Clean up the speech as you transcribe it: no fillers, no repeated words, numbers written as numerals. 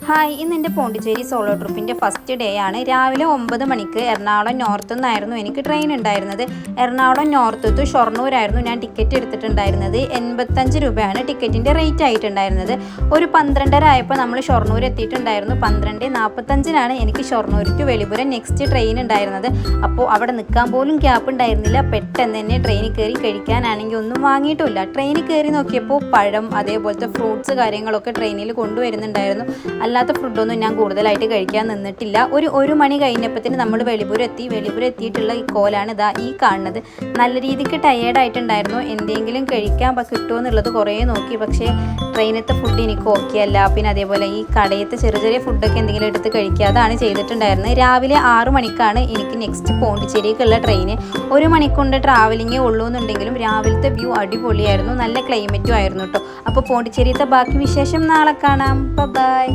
Hi, ഇന്ന് എൻ്റെ Pondicherry solo ട്രിപ്പിൻ്റെ first day ആണ്. രാവിലെ 9 മണിക്ക് എറണാകുളം നോർത്ത് നിന്നായിരുന്നു എനിക്ക് ട്രെയിൻ ഉണ്ടായിരുന്നത്. എറണാകുളം നോർത്ത് ടു ഷൊർണൂരായിരുന്നു ഞാൻ ടിക്കറ്റ് എടുത്തിട്ടുണ്ടായിരുന്നത്. 85 രൂപയാണ് ടിക്കറ്റിൻ്റെ റേറ്റ് ആയിട്ടുണ്ടായിരുന്നത്. ഒരു 12:30 ആയപ്പോൾ നമ്മൾ ഷൊർണൂർ എത്തിയിട്ടുണ്ടായിരുന്നു. 12:45 എനിക്ക് ഷൊർണൂർ ടു വെളിപുരം നെക്സ്റ്റ് ട്രെയിൻ ഉണ്ടായിരുന്നത്. അപ്പോൾ അവിടെ നിൽക്കാൻ പോലും ഗ്യാപ്പ് ഉണ്ടായിരുന്നില്ല. പെട്ടെന്ന് തന്നെ ട്രെയിനിൽ കയറി കഴിക്കാനാണെങ്കിൽ ഒന്നും വാങ്ങിയിട്ടില്ല. ട്രെയിനിൽ കയറി നോക്കിയപ്പോൾ പഴം, അതേപോലത്തെ ഫ്രൂട്ട്സ് കാര്യങ്ങളൊക്കെ ട്രെയിനിൽ കൊണ്ടുവരുന്നുണ്ടായിരുന്നു. അല്ലാത്ത ഫുഡൊന്നും ഞാൻ കൂടുതലായിട്ട് കഴിക്കാൻ നിന്നിട്ടില്ല. ഒരു മണി കഴിഞ്ഞപ്പോഴത്തേന് നമ്മൾ വെളിപുരം എത്തിയിട്ടുള്ള ഈ കോലാണ് ഇതാ ഈ കാണുന്നത്. നല്ല രീതിക്ക് ടയേർഡായിട്ടുണ്ടായിരുന്നു. എന്തെങ്കിലും കഴിക്കാൻ കിട്ടുമോ എന്നുള്ളത് കുറേ നോക്കി, പക്ഷേ ട്രെയിനത്തെ ഫുഡ് എനിക്ക് ഓക്കെ അല്ല. പിന്നെ അതേപോലെ ഈ കടയത്തെ ചെറിയ ഫുഡൊക്കെ എന്തെങ്കിലും എടുത്ത് കഴിക്കുക, അതാണ് ചെയ്തിട്ടുണ്ടായിരുന്നത്. രാവിലെ 6 മണിക്കാണ് എനിക്ക് നെക്സ്റ്റ് പോണ്ടിച്ചേരിക്കുള്ള ട്രെയിന്. 1 മണിക്കൂറിൻ്റെ ട്രാവലിങ്ങേ ഉള്ളൂ എന്നുണ്ടെങ്കിലും രാവിലത്തെ വ്യൂ അടിപൊളിയായിരുന്നു. നല്ല ക്ലൈമറ്റും ആയിരുന്നു കേട്ടോ. അപ്പോൾ പോണ്ടിച്ചേരിത്തെ ബാക്കി വിശേഷം നാളെ കാണാം. ബൈ.